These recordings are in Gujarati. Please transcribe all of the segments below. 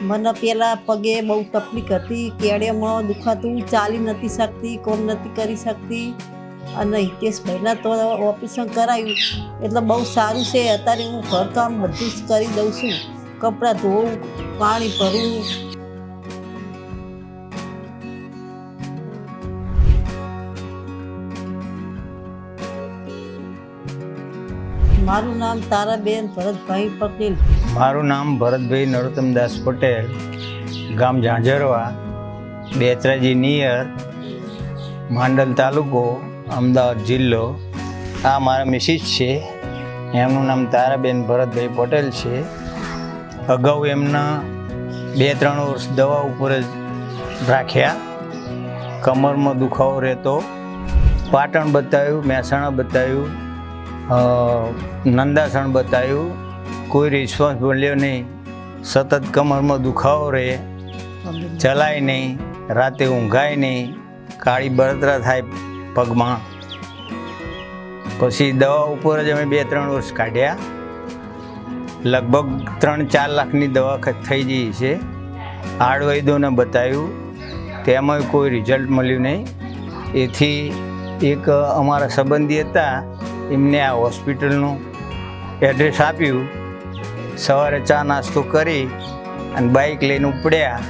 મને પેલા પગે બહુ તકલીફ હતી, કેડિયામાં દુખાતું, ચાલી નથી શકતી, કોમ નથી કરી શકતી. અને હિતેશભાઈના તો ઓપરેશન કરાવ્યું એટલે બહુ સારું છે. અત્યારે હું ઘરકામ બધું જ કરી દઉં છું, કપડાં ધોવું, પાણી ભરું. મારું નામ તારાબેન ભરતભાઈ પટેલ. મારું નામ ભરતભાઈ નરોત્તમદાસ પટેલ, ગામ ઝાંઝરવા, બેચરાજી નિયર, માંડલ તાલુકો, અમદાવાદ જિલ્લો. આ મારા મિસિસ છે, એમનું નામ તારાબેન ભરતભાઈ પટેલ છે. અગાઉ એમના 2-3 વર્ષ દવા ઉપર જ રાખ્યા. કમરમાં દુખાવો રહેતો, પાટણ બતાવ્યું, મહેસાણા બતાવ્યું, નંદાસણ બતાવ્યું, કોઈ રિસ્પોન્સ મળ્યો નહીં. સતત કમરમાં દુખાવો રહે, ચલાય નહીં, રાતે ઊંઘાય નહીં, કાળી બળતરા થાય પગમાં. પછી દવા ઉપર જ અમે 2-3 વર્ષ કાઢ્યા. લગભગ 3-4 લાખની દવા થઈ ગઈ છે. આડવૈદ્યોને બતાવ્યું, તેમાં કોઈ રિઝલ્ટ મળ્યું નહીં. એથી એક અમારા સંબંધી હતા, એમને આ હોસ્પિટલનું એડ્રેસ આપ્યું. સવારે ચા નાસ્તો કરી અને બાઇક લઈને ઉપડ્યા.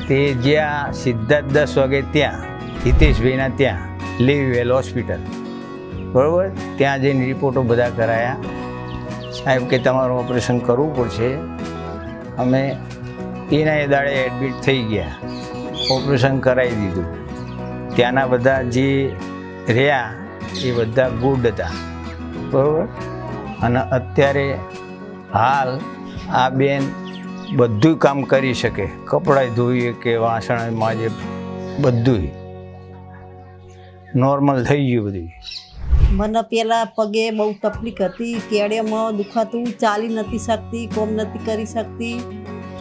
તે જ્યાં સીધા 10 વાગે ત્યાં હિતેશભાઈના ત્યાં લીવવેલ હોસ્પિટલ, બરાબર, ત્યાં જઈને રિપોર્ટો બધા કરાયા. સાહેબ કે તમારું ઓપરેશન કરવું પડશે. અમે એના એ દાડે એડમિટ થઈ ગયા, ઓપરેશન કરાવી દીધું. ત્યાંના બધા જે રહ્યા એ બધા ગુડ હતા, બરાબર. અને અત્યારે હાલ આ બેન બધું કામ કરી શકે, કપડાં ધોઈએ કે વાસણ માજે, બધું નોર્મલ થઈ ગયું બધું. મને પેલા પગે બહુ તકલીફ હતી, કેડિયામાં દુખાતું, ચાલી નથી શકતી, કોમ નથી કરી શકતી.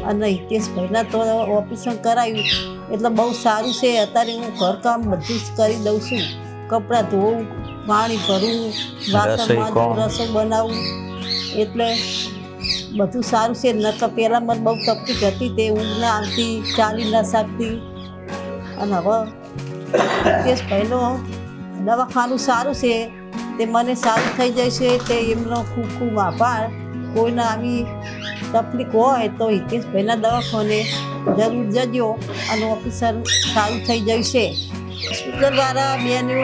અને હિતેશભાઈના તો ઓપરેશન કરાવ્યું એટલે બહુ સારું છે. અત્યારે હું ઘરકામ બધું જ કરી દઉં છું, કપડાં ધોવું, પાણી ભરું, વાસણ માજું, રસોઈ બનાવું. એટલે બધું સારું છે. નકર પહેલાં મને બહુ તકલીફ હતી, તે ઊંઘ ના આવતી, ચાલી ના શકતી. અને હવે હિતેશભાઈનો દવાખાનું સારું છે, તે મને સારું થઈ જાય છે. તે એમનો ખૂબ ખૂબ આભાર. કોઈને આવી તકલીફ હોય તો હિતેશભાઈના દવાખાને જરૂર જજો અને ઓપરેશન સારું થઈ જાય છે. હોસ્પિટલવાળા બહેનો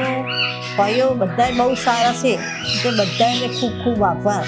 ભાઈઓ બધાય બહુ સારા છે, તે બધાને ખૂબ ખૂબ આભાર.